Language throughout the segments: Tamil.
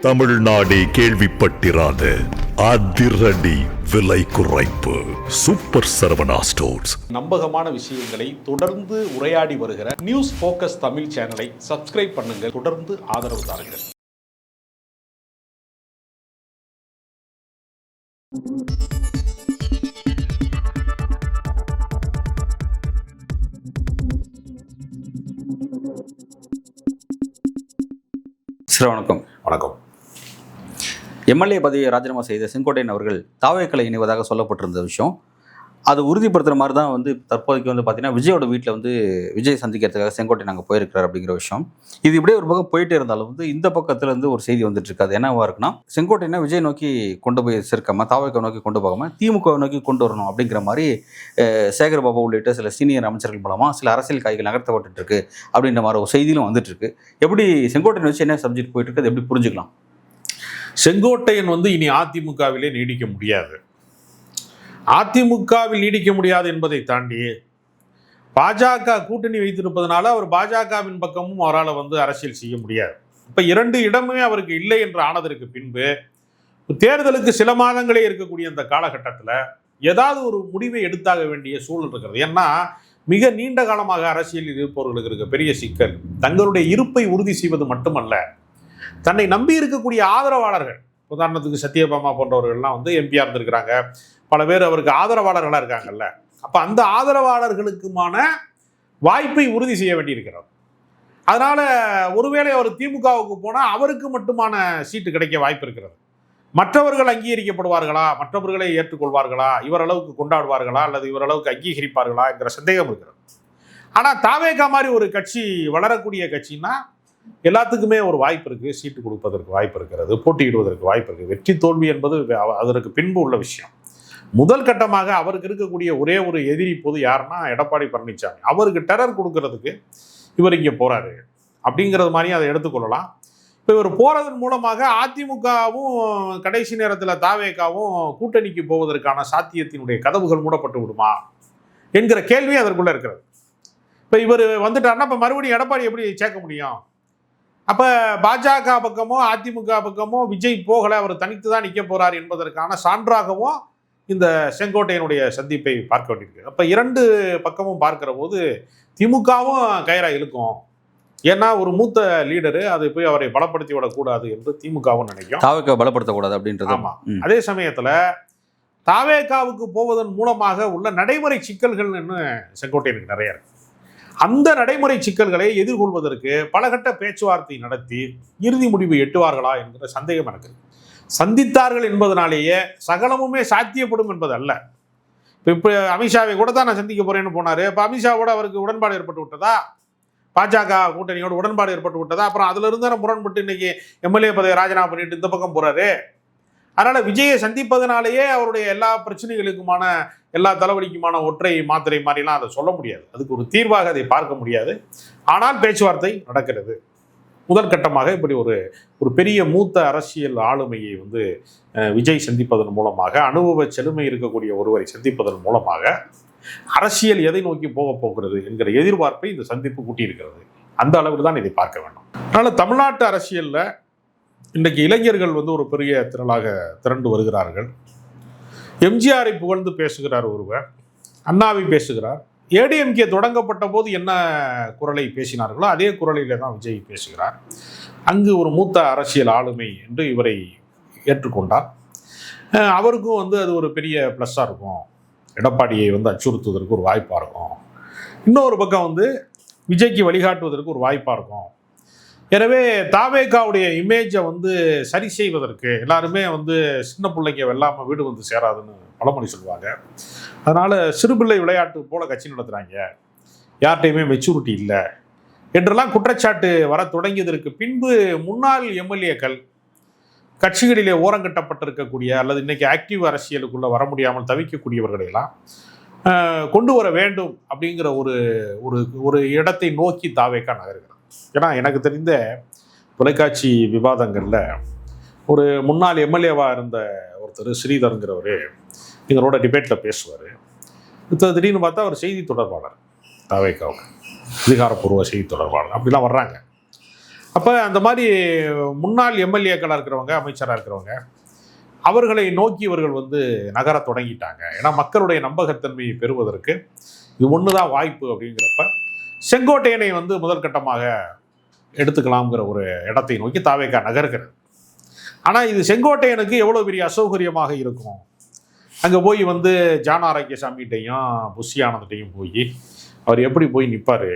தமிழ்நாடே கேள்விப்பட்டிராத அதிரடி விலை குறைப்பு சூப்பர் சரவணா ஸ்டோர்ஸ். நம்பகமான விஷயங்களை தொடர்ந்து உரையாடி வருகிற நியூஸ் போக்கஸ் தமிழ் சேனலை சப்ஸ்கிரைப் பண்ணுங்க, தொடர்ந்து ஆதரவு தாருங்கள். சார் வணக்கம். வணக்கம். எம்எல்ஏ பதவியை ராஜினாமா செய்த செங்கோட்டையன் அவர்கள் தாவேக்களை இணைவதாக சொல்லப்பட்டிருந்த விஷயம் அது உறுதிப்படுத்துகிற மாதிரி தான் தற்போதைக்கு பார்த்தீங்கன்னா விஜயோட வீட்டில் விஜய் சந்திக்கிறதுக்காக செங்கோட்டையன் அங்கே போயிருக்கிறார் அப்படிங்கிற விஷயம். இது இப்படியே ஒரு பக்கம் போயிட்டே இருந்தாலும் இந்த பக்கத்தில் ஒரு செய்தி வந்துட்டு இருக்காது. என்னவா இருக்குன்னா, செங்கோட்டையனை விஜய் நோக்கி கொண்டு போய் சேர்க்காம தாவேக்கை நோக்கி கொண்டு போகாமல் திமுக நோக்கி கொண்டு வரணும் அப்படிங்கிற மாதிரி சேகர்பாபு உள்ளிட்ட சில சீனியர் அமைச்சர்கள் மூலமாக சில அரசியல் காய்கள் நகர்த்தப்பட்டு இருக்கு அப்படின்ற மாதிரி ஒரு செய்தியிலும் வந்துட்டு இருக்கு. எப்படி செங்கோட்டையன் வச்சு என்ன சப்ஜெக்ட் போயிட்டு இருக்கு, எப்படி புரிஞ்சுக்கலாம்? செங்கோட்டையன் இனி அதிமுகவிலே நீடிக்க முடியாது. அதிமுகவில் நீடிக்க முடியாது என்பதை தாண்டி பாஜக கூட்டணி வைத்திருப்பதனால அவர் பாஜகவின் பக்கமும் அவரால் அரசியல் செய்ய முடியாது. இப்போ 2 இடமுமே அவருக்கு இல்லை என்று ஆனதற்கு பின்பு தேர்தலுக்கு சில மாதங்களே இருக்கக்கூடிய அந்த காலகட்டத்தில் ஏதாவது ஒரு முடிவை எடுத்தாக வேண்டிய சூழல் இருக்கிறது. ஏன்னா மிக நீண்ட காலமாக அரசியலில் இருப்பவர்களுக்கு இருக்க பெரிய சிக்கல் தங்களுடைய இருப்பை உறுதி செய்வது மட்டுமல்ல, தன்னை நம்பி இருக்கக்கூடிய ஆதரவாளர்கள், உதாரணத்துக்கு சத்யபாமா போன்றவர்கள்லாம் எம்பியா இருந்திருக்கிறாங்க, பல பேர் அவருக்கு ஆதரவாளர்களாக இருக்காங்கல்ல, அப்போ அந்த ஆதரவாளர்களுக்குமான வாய்ப்பை உறுதி செய்ய வேண்டியிருக்கிறார். அதனால் ஒருவேளை அவர் திமுகவுக்கு போனால் அவருக்கு மட்டுமான சீட்டு கிடைக்க வாய்ப்பு இருக்கிறது. மற்றவர்கள் அங்கீகரிக்கப்படுவார்களா, மற்றவர்களை ஏற்றுக்கொள்வார்களா, இவர் அளவுக்கு கொண்டாடுவார்களா அல்லது இவர் அளவுக்கு அங்கீகரிப்பார்களா என்கிற சந்தேகம் இருக்கிறது. ஆனால் தாவேகா மாதிரி ஒரு கட்சி வளரக்கூடிய கட்சின்னா எல்லாத்துக்குமே ஒரு வாய்ப்பு இருக்குது, சீட்டு கொடுப்பதற்கு வாய்ப்பு இருக்கிறது, போட்டியிடுவதற்கு வாய்ப்பு இருக்குது. வெற்றி தோல்வி என்பது அதற்கு பின்பு உள்ள விஷயம். முதல் கட்டமாக அவருக்கு இருக்கக்கூடிய ஒரே ஒரு எதிரி பொது யாருன்னா எடப்பாடி பழனிசாமி. அவருக்கு டெரர் கொடுக்கறதுக்கு இவர் இங்கே போறாரு அப்படிங்கிறது மாதிரி அதை எடுத்துக்கொள்ளலாம். இப்போ இவர் போறதன் மூலமாக அதிமுகவும் கடைசி நேரத்தில் தாவேகாவும் கூட்டணிக்கு போவதற்கான சாத்தியத்தினுடைய கதவுகள் மூடப்பட்டு விடுமா என்கிற கேள்வி அதற்குள்ள இருக்கிறது. இப்போ இவர் வந்துட்டாருன்னா இப்போ மறுபடியும் எடப்பாடி எப்படி சேர்க்க முடியும்? அப்போ பாஜக பக்கமோ அதிமுக பக்கமோ விஜய் போகலை, அவர் தனித்து தான் நிற்க போறார் என்பதற்கான சான்றாகவும் இந்த செங்கோட்டையனுடைய சந்திப்பை பார்க்க வேண்டியிருக்கு. அப்போ 2 பக்கமும் பார்க்கிற போது திமுகவும் கயிறா இழுக்கும். ஏன்னா ஒரு மூத்த லீடரு அதை போய் அவரை பலப்படுத்தி விடக்கூடாது என்று திமுகவும் நினைக்கும், தாவேக்கா பலப்படுத்தக்கூடாது அப்படின்றது. ஆமாம். அதே சமயத்தில் தாவேகாவுக்கு போவதன் மூலமாக உள்ள நடைமுறை சிக்கல்கள்னு செங்கோட்டையனுக்கு நிறைய இருக்கு. அந்த நடைமுறை சிக்கல்களை எதிர்கொள்வதற்கு பலகட்ட பேச்சுவார்த்தை நடத்தி இறுதி முடிவு எட்டுவார்களா என்கிற சந்தேகம் எனக்கு இருக்கு. சந்தித்தார்கள் என்பதனாலேயே சகலமுமே சாத்தியப்படும் என்பது அல்ல. இப்போ அமித்ஷாவை கூட தான் நான் சந்திக்க போறேன்னு போனாரு. இப்போ அமித்ஷாவோட அவருக்கு உடன்பாடு ஏற்பட்டு விட்டதா, பாஜக கூட்டணியோட உடன்பாடு ஏற்பட்டு விட்டதா? அப்புறம் அதுல இருந்து முரண்பட்டு இன்னைக்கு எம்எல்ஏ பதவியை ராஜினாமா பண்ணிட்டு இந்த பக்கம் போறாரு. அதனால விஜயை சந்திப்பதனாலேயே அவருடைய எல்லா பிரச்சனைகளுக்குமான எல்லா தலைவலிக்குமான ஒற்றை மாத்திரை மாதிரிலாம் அதை சொல்ல முடியாது. அதுக்கு ஒரு தீர்வாக அதை பார்க்க முடியாது. ஆனால் பேச்சுவார்த்தை நடக்கிறது. முதல் கட்டமாக இப்படி ஒரு பெரிய மூத்த அரசியல் ஆளுமையை விஜய் சந்திப்பதன் மூலமாக, அனுபவ செழுமை இருக்கக்கூடிய ஒருவரை சந்திப்பதன் மூலமாக அரசியல் எதை நோக்கி போக போகிறது என்கிற எதிர்பார்ப்பை இந்த சந்திப்பு கூட்டியிருக்கிறது. அந்த அளவில் தான் இதை பார்க்க வேண்டும். அதனால தமிழ்நாட்டு அரசியலில் இன்றைக்கு இளைஞர்கள் ஒரு பெரிய திரளாக திரண்டு வருகிறார்கள். எம்ஜிஆரை புகழ்ந்து பேசுகிறார் ஒருவர், அண்ணாவை பேசுகிறார். ஏடிஎம்கே தொடங்கப்பட்ட போது என்ன குரலை பேசினார்களோ அதே குரலிலே தான் விஜய் பேசுகிறார். அங்கு ஒரு மூத்த அரசியல் ஆளுமை என்று இவரை ஏற்றுக்கொண்டார். அவருக்கும் அது ஒரு பெரிய ப்ளஸ்ஸாக இருக்கும், எடப்பாடியை அச்சுறுத்துவதற்கு ஒரு வாய்ப்பாக இருக்கும். இன்னொரு பக்கம் விஜய்க்கு வழிகாட்டுவதற்கு ஒரு வாய்ப்பாக இருக்கும். எனவே தாவேகாவுடைய இமேஜை சரி செய்வதற்கு எல்லாருமே சின்ன பிள்ளைங்க வெல்லாமல் வீடு சேராதுன்னு பழமொழி சொல்லுவாங்க. அதனால் சிறுபிள்ளை விளையாட்டு போல கட்சி நடத்துகிறாங்க, யார்கிட்டையுமே மெச்சூரிட்டி இல்லை என்றெல்லாம் குற்றச்சாட்டு வர தொடங்கியதற்கு பின்பு முன்னாள் எம்எல்ஏக்கள், கட்சிகளிலே ஓரங்கட்டப்பட்டிருக்கக்கூடிய அல்லது இன்னைக்கு ஆக்டிவ் அரசியலுக்குள்ளே வர முடியாமல் தவிக்கக்கூடியவர்களையெல்லாம் கொண்டு வர வேண்டும் அப்படிங்கிற ஒரு இடத்தை நோக்கி தாவேகா நகர்கிறார். ஏன்னா எனக்கு தெரிந்த தொலைக்காட்சி விவாதங்களில் ஒரு முன்னாள் எம்எல்ஏவாக இருந்த ஒருத்தர் ஸ்ரீதருங்கிறவர் எங்களோட டிபேட்டில் பேசுவார். திடீர்னு பார்த்தா அவர் செய்தி தொடர்பாளர், தாவேகாவுக்கு அதிகாரப்பூர்வ செய்தி தொடர்பாளர் அப்படிலாம் வர்றாங்க. அப்போ அந்த மாதிரி முன்னாள் எம்எல்ஏக்களாக இருக்கிறவங்க, அமைச்சராக இருக்கிறவங்க, அவர்களை நோக்கி இவர்கள் வந்து நகர தொடங்கிட்டாங்க. ஏன்னா மக்களுடைய நம்பகத்தன்மையை பெறுவதற்கு இது ஒன்று தான் வாய்ப்பு. அப்படிங்கிறப்ப செங்கோட்டையனை வந்து முதல் கட்டமாக எடுத்துக்கலாம்ங்கிற ஒரு இடத்தை நோக்கி தாவேகா நகர்கிறது. ஆனால் இது செங்கோட்டையனுக்கு எவ்வளோ பெரிய அசௌகரியமாக இருக்கும். அங்கே போய் வந்து ஜான் ஆரோக்கியசாமிகிட்டையும் புஷி ஆனந்தையும் போய் அவர் எப்படி போய் நிற்பார்?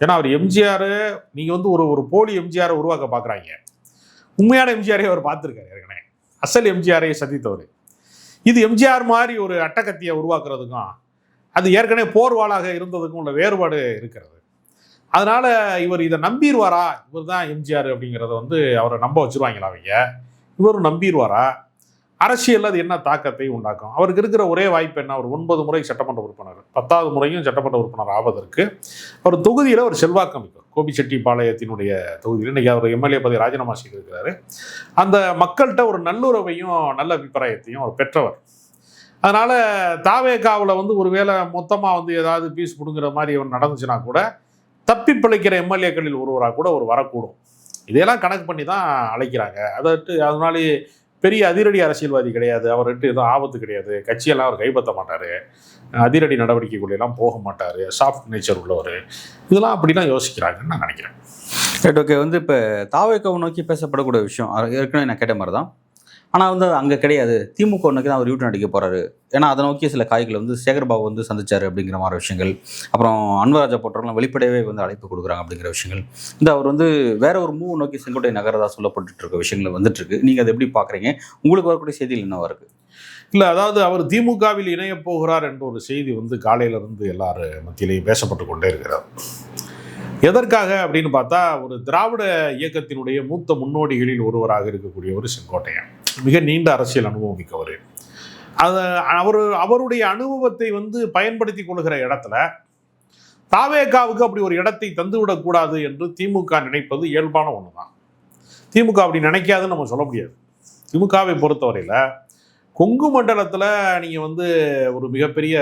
ஏன்னா அவர் எம்ஜிஆர், நீங்கள் வந்து ஒரு போலி எம்ஜிஆரை உருவாக்க பார்க்குறாங்க. உண்மையான எம்ஜிஆரே அவர் பார்த்துருக்காரு ஏற்கனவே, அசல் எம்ஜிஆரை சந்தித்தவர். இது எம்ஜிஆர் மாதிரி ஒரு அட்டகத்தியை உருவாக்குறதுக்கும் அது ஏற்கனவே போர்வாளாக இருந்ததுக்கும் உள்ள வேறுபாடு இருக்கிறது. அதனால் இவர் இதை நம்பிடுவாரா? இவர் தான் எம்ஜிஆர் அப்படிங்கிறத வந்து அவரை நம்ப வச்சுருவாங்களா அவங்க? இவரும் நம்பிடுவாரா? அரசியல் அது என்ன தாக்கத்தை உண்டாக்கும்? அவருக்கு இருக்கிற ஒரே வாய்ப்பு என்ன? அவர் 9 முறை சட்டமன்ற உறுப்பினர், 10வது முறையும் சட்டமன்ற உறுப்பினர் ஆவதற்கு அவர் தொகுதியில் ஒரு செல்வாக்கு அமைக்கும். கோபிச்செட்டிப்பாளையத்தினுடைய தொகுதியில் இன்றைக்கி அவர் எம்எல்ஏ பதவி ராஜினாமா செய்திருக்கிறாரு. அந்த மக்கள்கிட்ட ஒரு நல்லுறவையும் நல்ல அபிப்பிராயத்தையும் அவர் பெற்றவர். அதனால் தாவேகாவில் வந்து ஒரு வேளை மொத்தமாக வந்து ஏதாவது பீஸ் பிடுங்குற மாதிரி அவர் நடந்துச்சுன்னா கூட தப்பி பிழைக்கிற எம்எல்ஏக்களில் ஒருவராக கூட ஒரு வரக்கூடும். இதையெல்லாம் கணக்கு பண்ணி தான் அழைக்கிறாங்க. அதனால பெரிய அதிரடி அரசியல்வாதி கிடையாது, அவர்கிட்ட எதுவும் ஆபத்து கிடையாது, கட்சியெல்லாம் அவர் கைப்பற்ற மாட்டார், அதிரடி நடவடிக்கைக்குள்ளெல்லாம் போக மாட்டார், சாஃப்ட் நேச்சர் உள்ளவர், இதெல்லாம் அப்படிலாம் யோசிக்கிறாங்கன்னு நான் நினைக்கிறேன். Right, okay. வந்து இப்போ தாவேக்காவை நோக்கி பேசப்படக்கூடிய விஷயம் ஏற்கனவே நான் கேட்ட மாதிரி தான். ஆனால் வந்து அங்கே கிடையாது, திமுக நோக்கி தான் அவர் யூட்டன் அடிக்க போகிறாரு. ஏன்னா அதை நோக்கி சில காய்களை வந்து சேகர்பாபு வந்து சந்திச்சார் அப்படிங்கிற மாதிரி விஷயங்கள், அப்புறம் அன்வராஜா போட்டவங்களாம் வெளிப்படையவே வந்து அழைப்பு கொடுக்குறாங்க அப்படிங்கிற விஷயங்கள், இந்த அவர் வந்து வேற ஒரு மூவ் நோக்கி செங்கோட்டை நகரதா சொல்லப்பட்டு இருக்க விஷயங்கள் வந்துட்டு இருக்கு. நீங்கள் அதை எப்படி பார்க்குறீங்க? உங்களுக்கு வரக்கூடிய செய்தியில் என்னவா இருக்குது? இல்லை, அதாவது அவர் திமுகவில் இணைய போகிறார் என்ற ஒரு செய்தி வந்து காலையிலிருந்து எல்லாரும் மத்தியிலையும் பேசப்பட்டு கொண்டே இருக்கிறார். எதற்காக அப்படின்னு பார்த்தா, ஒரு திராவிட இயக்கத்தினுடைய மூத்த முன்னோடிகளில் ஒருவராக இருக்கக்கூடிய ஒரு செங்கோட்டையன், மிக நீண்ட அரசியல் அனுபவம் மிக்கவர். அவருடைய அனுபவத்தை வந்து பயன்படுத்தி கொள்கிற இடத்துல தாவேகாவுக்கு அப்படி ஒரு இடத்தை தந்துவிடக்கூடாது என்று திமுக நினைப்பது இயல்பான ஒன்று தான். திமுக அப்படி நினைக்காதுன்னு நம்ம சொல்ல முடியாது. திமுகவை பொறுத்தவரையில் கொங்கு மண்டலத்தில் நீங்கள் வந்து ஒரு மிகப்பெரிய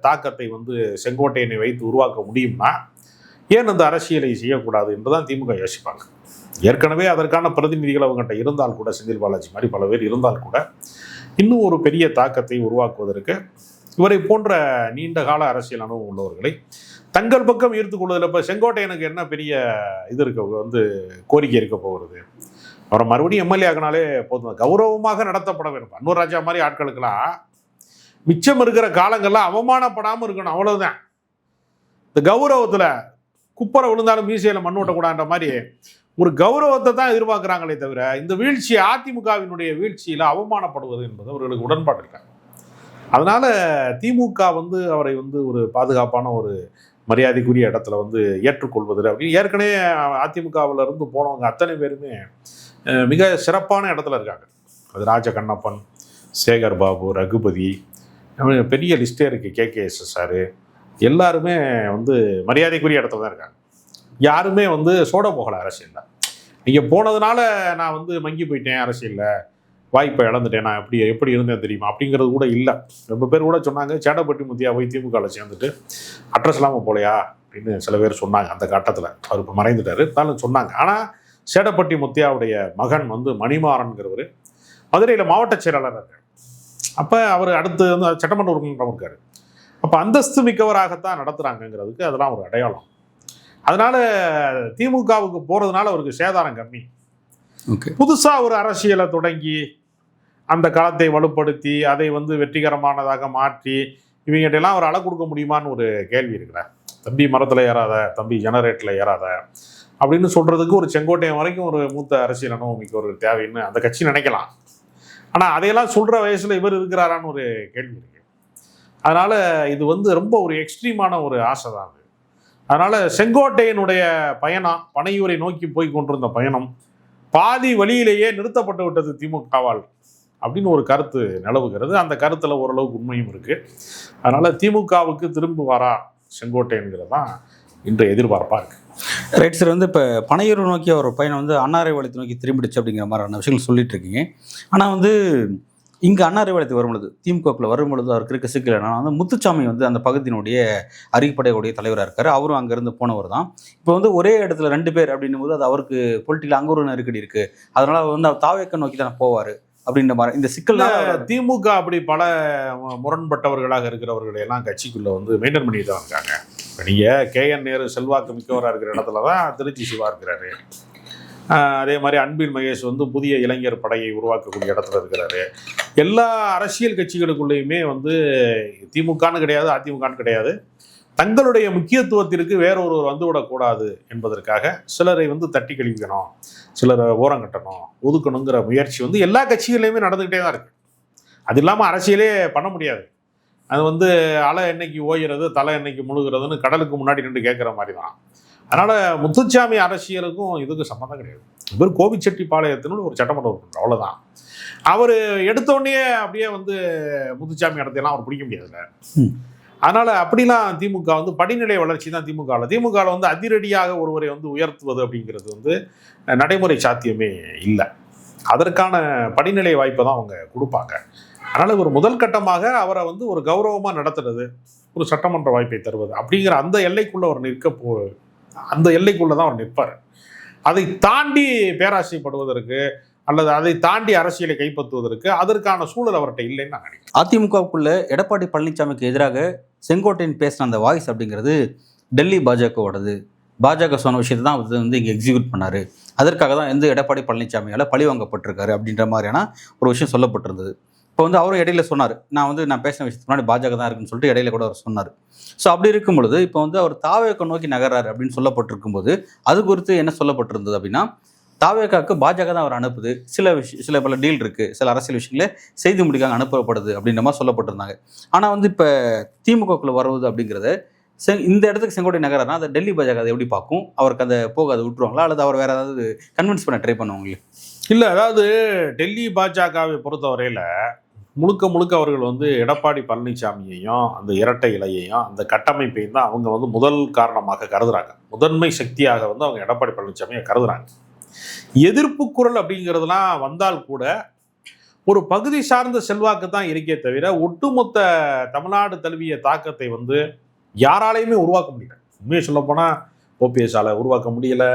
தாக்கத்தை வந்து செங்கோட்டையனை வைத்து உருவாக்க முடியும்னா ஏன் அந்த அரசியலை செய்யக்கூடாது என்றுதான் திமுக யோசிப்பாங்க. ஏற்கனவே அதற்கான பிரதிநிதிகள் அவங்ககிட்ட இருந்தால் கூட, செந்தில் பாலாஜி மாதிரி பல பேர் இருந்தால் கூட, இன்னும் ஒரு பெரிய தாக்கத்தை உருவாக்குவதற்கு இவரை போன்ற நீண்ட கால அரசியல் அனுபவம் உள்ளவர்களை தங்கள் பக்கம் ஈர்த்து கொள்வதில் இப்போ செங்கோட்டையனுக்கு என்ன பெரிய இது இருக்க வந்து கோரிக்கை இருக்க போகிறது? அவரை மறுபடியும் எம்எல்ஏ ஆகினாலே போதும், கௌரவமாக நடத்தப்பட வேண்டும். அன்வர் ராஜா மாதிரி ஆட்களுக்கெல்லாம் மிச்சம் இருக்கிற காலங்கள்லாம் அவமானப்படாமல் இருக்கணும், அவ்வளவுதான். இந்த கௌரவத்தில் குப்பரை விழுந்தாலும் மீசையில் மண் ஓட்டக்கூடாதுன்ற மாதிரி ஒரு கௌரவத்தை தான் எதிர்பார்க்குறாங்களே தவிர, இந்த வீழ்ச்சி, அதிமுகவினுடைய வீழ்ச்சியில் அவமானப்படுவது என்பது அவர்களுக்கு உடன்பாடு இருக்காங்க. அதனால் திமுக வந்து அவரை வந்து ஒரு பாதுகாப்பான ஒரு மரியாதைக்குரிய இடத்துல வந்து ஏற்றுக்கொள்வது அப்படின்னு ஏற்கனவே அதிமுகவில் இருந்து போனவங்க அத்தனை பேருமே மிக சிறப்பான இடத்துல இருக்காங்க. அது ராஜ கண்ணப்பன், சேகர் பாபு, ரகுபதி, பெரிய லிஸ்டே இருக்குது, KKSSR, எல்லாருமே வந்து மரியாதைக்குரிய இடத்துல தான் இருக்காங்க. யாருமே வந்து சோட போகலை அரசியலில். நீங்கள் போனதுனால நான் வந்து மங்கி போயிட்டேன், அரசியலில் வாய்ப்பை இழந்துட்டேன், நான் எப்படி இருந்தேன் தெரியுமா அப்படிங்கிறது கூட இல்லை. ரொம்ப பேர் கூட சொன்னாங்க, சேடப்பட்டி முத்தியா போய் திமுகவில் சேர்ந்துட்டு அட்ரஸ் இல்லாமல் போலையா அப்படின்னு சில பேர் சொன்னாங்க. அந்த கட்டத்தில் அவர் இப்போ மறைந்துட்டார், இருந்தாலும் சொன்னாங்க. ஆனால் சேடப்பட்டி முத்தியாவுடைய மகன் வந்து மணிமாறன்கிறவர் மதுரையில் மாவட்ட செயலாளர் இருக்கார். அப்போ அவர் அடுத்து வந்து சட்டமன்ற உறுப்பினராக இருக்கார். அப்போ அந்தஸ்து மிக்கவராகத்தான் நடத்துகிறாங்கங்கிறதுக்கு அதெல்லாம் ஒரு அடையாளம். அதனால திமுகவுக்கு போகிறதுனால அவருக்கு சேதாரம் கம்மி. புதுசாக ஒரு அரசியலை தொடங்கி அந்த களத்தை வலுப்படுத்தி அதை வந்து வெற்றிகரமானதாக மாற்றி இவங்ககிட்டலாம் ஒரு அள கொடுக்க முடியுமான்னு ஒரு கேள்வி இருக்கிறார். தம்பி மரத்தில் ஏறாத, தம்பி ஜெனரேட்டரில் ஏறாத அப்படின்னு சொல்கிறதுக்கு ஒரு செங்கோட்டையன் வரைக்கும் ஒரு மூத்த அரசியல் அனுபவம் மிக்க ஒரு தேவைன்னு அந்த கட்சி நினைக்கலாம். ஆனால் அதையெல்லாம் சொல்கிற வயசில் இவர் இருக்கிறாரான்னு ஒரு கேள்வி இருக்குது. அதனால் இது வந்து ரொம்ப ஒரு எக்ஸ்ட்ரீமான ஒரு ஆசை தான் அது. அதனால் செங்கோட்டையனுடைய பயணம், பனையூரை நோக்கி போய் கொண்டிருந்த பயணம் பாதி வழியிலேயே நிறுத்தப்பட்டு விட்டது திமுகவால் அப்படின்னு ஒரு கருத்து நிலவுகிறது. அந்த கருத்தில் ஓரளவுக்கு உண்மையும் இருக்குது. அதனால் திமுகவுக்கு திரும்புவாரா செங்கோட்டையன்கிறது தான் இன்றைய எதிர்பார்ப்பாக இருக்குது. ரைட் சார், வந்து இப்போ பனையூர் நோக்கி ஒரு பயணம் வந்து அன்னாரை வளத்தை நோக்கி திரும்பிடுச்சு அப்படிங்கிற மாதிரியான விஷயங்கள் சொல்லிட்டு இருக்கீங்க. ஆனால் வந்து இங்கே அண்ணா அறிவாலயத்துக்கு வரும்பொழுது திமுகக்குள்ள வரும்பொழுது அவருக்கு இருக்க சிக்கல் என்னன்னா வந்து முத்துச்சாமி வந்து அந்த பகுதியினுடைய அறிவிப்படையுடைய தலைவராக இருக்காரு. அவரும் அங்கேருந்து போனவர் தான். இப்போ வந்து ஒரே இடத்துல 2 பேர் அப்படின்னும் போது அது அவருக்கு பொலிட்டிக்கல் அங்கே ஒரு நெருக்கடி இருக்கு. அதனால வந்து அவர் தாவேக்க நோக்கி தான் போவார் அப்படின்ற மாதிரி இந்த சிக்கல். திமுக அப்படி பல முரண்பட்டவர்களாக இருக்கிறவர்களை எல்லாம் கட்சிக்குள்ள வந்து மெயின்டைன் பண்ணிட்டு தான் இருக்காங்க. இப்போ நீங்கள் கேஎன் நேரு செல்வாக்கு மிக்கவராக இருக்கிற இடத்துல தான் திருச்சி சிவா இருக்கிறாரு. அதே மாதிரி அன்பில் மகேஷ் வந்து புதிய இளைஞர் படையை உருவாக்கக்கூடிய இடத்துல இருக்கிறாரு. எல்லா அரசியல் கட்சிகளுக்குள்ளேயுமே வந்து திமுகன்னு கிடையாது, அதிமுகன்னு கிடையாது, தங்களுடைய முக்கியத்துவத்திற்கு வேறொருவர் வந்துவிடக்கூடாது என்பதற்காக சிலரை வந்து தட்டி கழிக்கணும், சிலரை ஓரங்கட்டணும், ஒதுக்கணுங்கிற முயற்சி வந்து எல்லா கட்சிகள்லையுமே நடந்துக்கிட்டே தான் இருக்குது. அது இல்லாமல் அரசியலே பண்ண முடியாது. அது வந்து அலை என்னைக்கு ஓய்கிறது தலை என்னைக்கு முழுகிறதுன்னு கடலுக்கு முன்னாடி நின்று கேட்குற மாதிரி தான். அதனால் முத்துச்சாமி அரசியலுக்கும் இதுக்கு சம்மந்தம் கிடையாது. இவர் கோபிச்செட்டிப்பாளையத்தினோட ஒரு சட்டமன்ற உறுப்பினர், அவ்வளோதான். அவர் எடுத்தோடனே அப்படியே வந்து முத்துச்சாமி இடத்தையெல்லாம் அவர் பிடிக்க முடியாதுல்ல. அதனால் அப்படிலாம் திமுக வந்து படிநிலை வளர்ச்சி தான் திமுகவில் வந்து அதிரடியாக ஒருவரை வந்து உயர்த்துவது அப்படிங்கிறது வந்து நடைமுறை சாத்தியமே இல்லை. அதற்கான படிநிலை வாய்ப்பை தான் அவங்க கொடுப்பாங்க. அதனால் ஒரு முதல் கட்டமாக அவரை வந்து ஒரு கௌரவமாக நடத்துறது, ஒரு சட்டமன்ற வாய்ப்பை தருவது அப்படிங்கிற அந்த எல்லைக்குள்ளே அவர் அந்த எல்லைக்குள்ளே தான் அவர் நிற்பார். அதை தாண்டி பேராசைப்படுவதற்கு அல்லது அதை தாண்டி அரசியலை கைப்பற்றுவதற்கு அதற்கான சூழல் அவர்கிட்ட இல்லைன்னு நான் நினைக்கிறேன். அதிமுகவுக்குள்ள எடப்பாடி பழனிசாமிக்கு எதிராக செங்கோட்டையன் பேசின அந்த வாய்ஸ் அப்படிங்கிறது டெல்லி பாஜகவோடது. பாஜக சொன்ன விஷயத்தை தான் வந்து இங்கே எக்ஸிக்யூட் பண்ணாரு. அதற்காக தான் வந்து எடப்பாடி பழனிசாமியால் பழி வாங்கப்பட்டிருக்காரு அப்படின்ற மாதிரியான ஒரு விஷயம் சொல்லப்பட்டிருந்தது. இப்போ வந்து அவரும் இடையில சொன்னார், நான் பேசின விஷயத்துக்கு முன்னாடி பாஜக தான் இருக்குன்னு சொல்லிட்டு இடையில கூட அவர் சொன்னார். ஸோ அப்படி இருக்கும் பொழுது இப்போ வந்து அவர் தாவேக்க நோக்கி நகர்றாரு அப்படின்னு சொல்லப்பட்டிருக்கும் போது அது குறித்து என்ன சொல்லப்பட்டிருந்தது அப்படின்னா, தாவேக்காவுக்கு பாஜக தான் அவர் அனுப்புது, சில பல டீல் இருக்குது, சில அரசியல் விஷயங்களே செய்து முடிக்காங்க அனுப்பப்படுது அப்படின்ற மாதிரி சொல்லப்பட்டிருந்தாங்க. ஆனால் வந்து இப்போ திமுகக்குள்ள வருவது அப்படிங்கிறத இந்த இடத்துக்கு செங்கோட்டை நகர்னா அதை டெல்லி பாஜக அதை எப்படி பார்க்கும்? அவருக்கு அதை அதை விட்டுருவாங்களா அல்லது அவர் வேற ஏதாவது கன்வின்ஸ் பண்ண ட்ரை பண்ணுவாங்களே? இல்லை, அதாவது டெல்லி பாஜகவை பொறுத்தவரையில் முழுக்க அவர்கள் வந்து எடப்பாடி பழனிசாமியையும் அந்த இரட்டை இலையையும் அந்த கட்டமைப்பையும் தான் அவங்க வந்து முதல் காரணமாக கருதுறாங்க. முதன்மை சக்தியாக வந்து அவங்க எடப்பாடி பழனிசாமியை கருதுறாங்க. எதிர்ப்பு குரல் அப்படிங்கிறதுலாம் வந்தால் கூட ஒரு பகுதி சார்ந்த செல்வாக்கு தான் இருக்கே தவிர ஒட்டுமொத்த தமிழ்நாடு தழுவிய தாக்கத்தை வந்து யாராலையுமே உருவாக்க முடியல. உண்மையை சொல்ல போனால் ஓபிஎஸ்ஸால் உருவாக்க முடியல.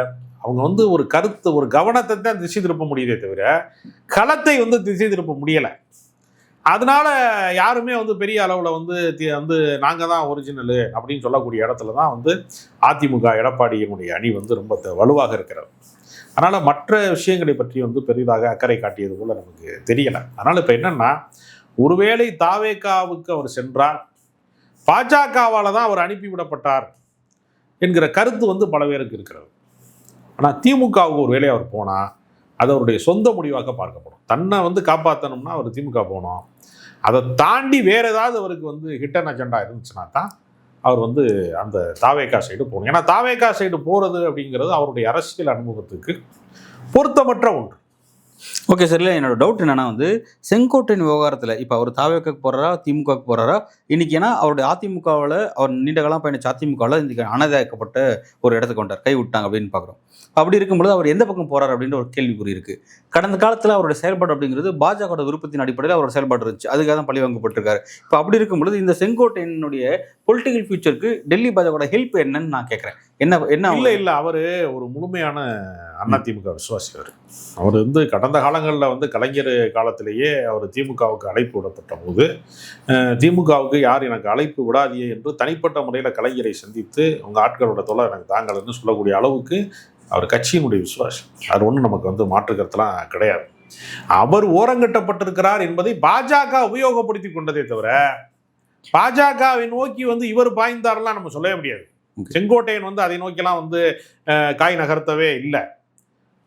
அவங்க வந்து ஒரு கருத்து, ஒரு கவனத்தை தான் திசை திருப்ப முடியதே தவிர களத்தை வந்து திசை திருப்ப முடியலை. அதனால யாருமே வந்து பெரிய அளவில் வந்து நாங்கள் தான் ஒரிஜினலு அப்படின்னு சொல்லக்கூடிய இடத்துல தான் வந்து அதிமுக எடப்பாடியினுடைய அணி வந்து ரொம்ப வலுவாக இருக்கிறது. அதனால் மற்ற விஷயங்களை பற்றி வந்து பெரிதாக அக்கறை காட்டியது போல நமக்கு தெரியலை. அதனால் இப்போ என்னென்னா, ஒருவேளை தாவேக்காவுக்கு அவர் சென்றால் பாஜகவால் தான் அவர் அனுப்பிவிடப்பட்டார் என்கிற கருத்து வந்து பல பேருக்கு இருக்கிறது. ஆனால் திமுகவுக்கு ஒரு வேளை அவர் போனால் அது அவருடைய சொந்த முடிவாக பார்க்கப்படும். தன்னை வந்து காப்பாற்றணும்னா அவர் திமுக போகணும். அதை தாண்டி வேறு ஏதாவது அவருக்கு வந்து ஹிட்டன் அஜெண்டா இருந்துச்சுன்னா தான் அவர் வந்து அந்த தாவேக்கா சைடு போகணும். ஏன்னா தாவேக்கா சைடு போகிறது அப்படிங்கிறது அவருடைய அரசியல் அனுபவத்துக்கு பொருத்தமற்ற ஒன்று. Okay sir. இல்லை, என்னோட டவுட் என்னன்னா வந்து செங்கோட்டையின் விவகாரத்தில் இப்போ அவர் தாவேக்காக்கு போகிறாரா திமுகவுக்கு போகிறாரா இன்னைக்கு? ஏன்னா அவருடைய அதிமுகவில் அவர் நீண்ட காலம் பயணிச்ச அதிமுகவில் இன்றைக்கி அனதாக்கப்பட்ட ஒரு இடத்துக்கு கொண்டார், கை விட்டாங்க அப்படின்னு பார்க்குறோம். அப்படி இருக்கும்பொழுது அவர் எந்த பக்கம் போகிறார் அப்படின்ற ஒரு கேள்விக்குறி இருக்குது. கடந்த காலத்தில் அவருடைய செயல்பாடு அப்படிங்கிறது பாஜகவோட விருப்பத்தின் அடிப்படையில் அவரோட செயல்பாடு இருந்துச்சு, அதுக்காக தான் பழி வாங்கப்பட்டிருக்காரு. இப்போ அப்படி இருக்கும்பொழுது இந்த செங்கோட்டையினுடைய பொலிட்டிக்கல் ஃபியூச்சருக்கு டெல்லி பாஜகவோட ஹெல்ப் என்னன்னு நான் கேட்குறேன். என்ன இல்லை அவர் ஒரு முழுமையான அதிமுக விசுவாசி. அவர் வந்து கடந்த காலங்களில் வந்து கலைஞர் காலத்திலேயே அவர் திமுகவுக்கு அழைப்பு விடப்பட்ட போது திமுகவுக்கு யார் எனக்கு அழைப்பு விடாதியே என்று தனிப்பட்ட முறையில் கலைஞரை சந்தித்து உங்கள் ஆட்களோட தொலை எனக்கு தாங்கள்னு சொல்லக்கூடிய அளவுக்கு அவர் கட்சியினுடைய விசுவாசம். அது ஒன்றும் நமக்கு வந்து மாற்று கருத்துலாம் கிடையாது. அவர் ஓரங்கட்டப்பட்டிருக்கிறார் என்பதை பாஜக உபயோகப்படுத்தி கொண்டதே தவிர பாஜகவை நோக்கி வந்து இவர் பாய்ந்தாரெல்லாம் நம்ம சொல்லவே முடியாது. செங்கோட்டையன் வந்து அதை நோக்கிலாம் வந்து காய் நகர்த்தவே இல்லை.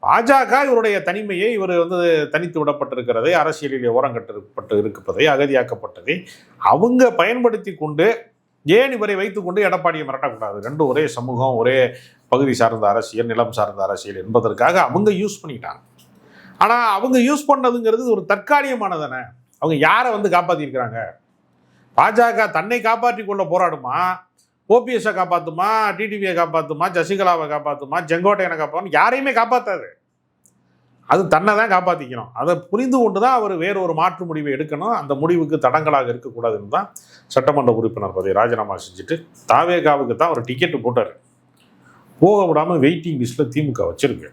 பாஜக இவருடைய தனிமையை, இவர் வந்து தனித்து விடப்பட்டிருக்கிறதை, அரசியலில் ஓரங்கட்டப்பட்டு இருப்பதை, அகதியாக்கப்பட்டதை அவங்க பயன்படுத்தி கொண்டு ஏன் இவரை வைத்துக்கொண்டு எடப்பாடியை மிரட்டக்கூடாது, ரெண்டும் ஒரே சமூகம், ஒரே பகுதி சார்ந்த அரசியல், நிலம் சார்ந்த அரசியல் என்பதற்காக அவங்க யூஸ் பண்ணிட்டாங்க. ஆனால் அவங்க யூஸ் பண்ணதுங்கிறது ஒரு தற்காலிகமானதானே. அவங்க யாரை வந்து காப்பாற்றிருக்கிறாங்க? பாஜக தன்னை காப்பாற்றி கொள்ள போராடுமா, ஓபிஎஸ்ஸை காப்பாற்றுமா, டிடிவியை காப்பாற்றுமா, சசிகலாவை காப்பாற்றுமா, செங்கோட்டையனை காப்பாற்றும்? யாரையுமே காப்பாற்றாது. அது தன்னை தான் காப்பாற்றிக்கணும். அதை புரிந்து கொண்டு தான் அவர் வேற ஒரு மாற்று முடிவை எடுக்கணும். அந்த முடிவுக்கு தடங்களாக இருக்கக்கூடாதுன்னு தான் சட்டமன்ற உறுப்பினர் பதவி ராஜினாமா செஞ்சுட்டு தாவேகாவுக்கு தான் ஒரு டிக்கெட்டு போட்டார். போக விடாமல் வெயிட்டிங் லிஸ்ட்டில் திமுக வச்சிருக்கு.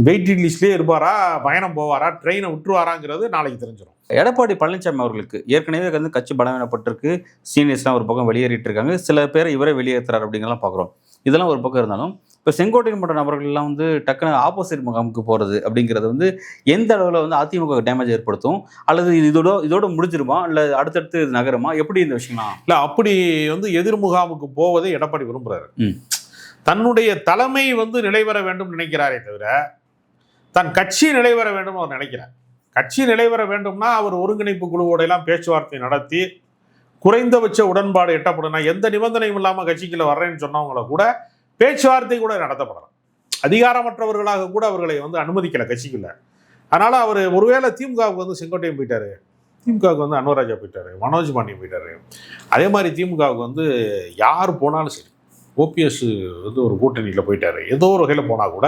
வெயிட்டிங் லிஸ்ட்லேயே இருப்பாரா, பயணம் போவாரா, ட்ரெயினை விட்டுருவாராங்கிறது நாளைக்கு தெரிஞ்சிடும். எடப்பாடி பழனிசாமி அவர்களுக்கு ஏற்கனவே வந்து கட்சி பலவீனப்பட்டிருக்கு, சீனியர்ஸ்லாம் ஒரு பக்கம் வெளியேறிட்டு இருக்காங்க, சில பேரை இவரே வெளியேற்றுறாரு அப்படிங்கலாம் பார்க்குறோம். இதெல்லாம் ஒரு பக்கம் இருந்தாலும் இப்போ செங்கோட்டையன் போன்ற நபர்கள்லாம் வந்து டக்குனு ஆப்போசிட் முகாமுக்கு போகிறது அப்படிங்கிறது வந்து எந்த அளவில் வந்து அதிமுக டேமேஜ் ஏற்படுத்தும், அல்லது இதோட முடிஞ்சிருமா, இல்லை அடுத்தடுத்து இது நகருமா, எப்படி இந்த விஷயம்லாம்? இல்லை, அப்படி வந்து எதிர் முகாமுக்கு போவதை எடப்பாடி விரும்புகிறாரு. தன்னுடைய தலைமை வந்து நிலைவர வேண்டும் நினைக்கிறாரே தவிர தன் கட்சி நிலைவர வேண்டும் அவர் நினைக்கிறார். கட்சி நிலைவர வேண்டும்னா அவர் ஒருங்கிணைப்பு குழுவோடையெல்லாம் பேச்சுவார்த்தை நடத்தி குறைந்தபட்ச உடன்பாடு எட்டப்படும். நான் எந்த நிபந்தனையும் இல்லாமல் கட்சிக்குள்ள வர்றேன்னு சொன்னவங்கள கூட பேச்சுவார்த்தை கூட நடத்தப்படலாம். அதிகாரமற்றவர்களாக கூட அவர்களை வந்து அனுமதிக்கலை கட்சிக்குள்ள. அதனால் அவர் ஒருவேளை திமுகவுக்கு வந்து செங்கோட்டையன் போயிட்டாரு, திமுகவுக்கு வந்து அன்வராஜா போயிட்டாரு, மனோஜ் பாண்டியன் போயிட்டாரு. அதே மாதிரி திமுகவுக்கு வந்து யார் போனாலும் சரி, ஓபிஎஸ் வந்து ஒரு கூட்டணியில் போயிட்டாரு, ஏதோ ஒரு வகையில் போனால் கூட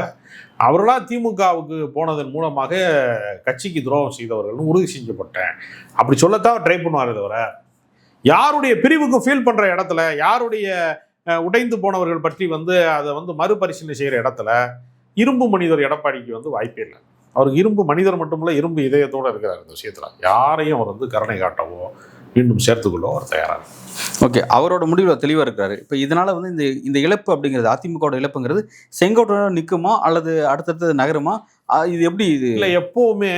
அவர்களாக திமுகவுக்கு போனதன் மூலமாக கட்சிக்கு துரோகம் செய்தவர்கள்னு உறுதி செஞ்சப்பட்டேன் அப்படி சொல்லத்தான் ட்ரை பண்ணுவாரே தவிர யாருடைய பிரிவுக்கும் ஃபீல் பண்ணுற இடத்துல, யாருடைய உடைந்து போனவர்கள் பற்றி வந்து அதை வந்து மறுபரிசீலனை செய்கிற இடத்துல இரும்பு மனிதர் எடப்பாடிக்கு வந்து வாய்ப்பே இல்லை. அவருக்கு இரும்பு மனிதர் மட்டுமில்ல, இரும்பு இதயத்தோடு இருக்கிறார். இந்த விஷயத்தில் யாரையும் அவர் வந்து கருணை காட்டவோ மீண்டும் சேர்த்துக்கொள்ளவோ அவர் தயாராக. ஓகே, அவரோட முடிவில் தெளிவாக இருக்கிறாரு. இப்போ இதனால் வந்து இந்த இழப்பு அப்படிங்கிறது, அதிமுகவோட இழப்புங்கிறது செங்கோட்டையோட நிற்குமா அல்லது அடுத்தடுத்து நகருமா? இது எப்படி? இது இல்லை, எப்போவுமே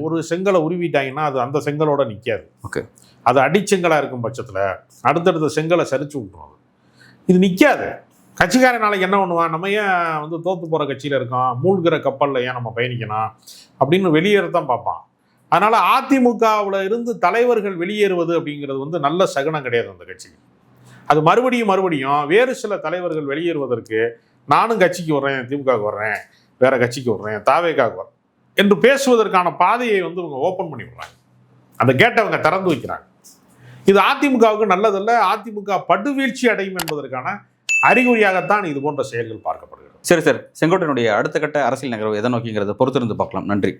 ஒரு செங்கலை உருவிட்டாங்கன்னா அது அந்த செங்கலோட நிற்காது. ஓகே, அது அடிச்செங்கலாக இருக்கும் பட்சத்தில் அடுத்தடுத்த செங்கலை சரிச்சு விட்டுரும். இது நிற்காது. கட்சிக்காரன் நாளைக்கு என்ன பண்ணுவான், நம்ம ஏன் வந்து தோற்று போகிற கட்சியில் இருக்கோம், மூழ்கிற கப்பலில் ஏன் நம்ம பயணிக்கணும் அப்படின்னு வெளியேறத்தான் பார்ப்பான். அதனால் அதிமுகவில் இருந்து தலைவர்கள் வெளியேறுவது அப்படிங்கிறது வந்து நல்ல சகுனம் கிடையாது அந்த கட்சிக்கு. அது மறுபடியும் வேறு சில தலைவர்கள் வெளியேறுவதற்கு நானும் கட்சிக்கு வர்றேன், திமுகவுக்கு வர்றேன், வேற கட்சிக்கு வர்றேன், தாவேகாவுக்கு வர்றேன் என்று பேசுவதற்கான பாதையை வந்து இவங்க ஓப்பன் பண்ணி விடுறாங்க. அந்த கேட்டை அவங்க திறந்து வைக்கிறாங்க. இது அதிமுகவுக்கு நல்லதல்ல. அதிமுக படுவீழ்ச்சி அடையும் என்பதற்கான அறிகுறியாகத்தான் இது போன்ற செயல்கள் பார்க்கப்படுகிறது. சரி சார், செங்கோட்டையனுடைய அடுத்த கட்ட அரசியல் நகர்வு எதை நோக்கிங்கிறத பொறுத்திருந்து பார்க்கலாம். நன்றி.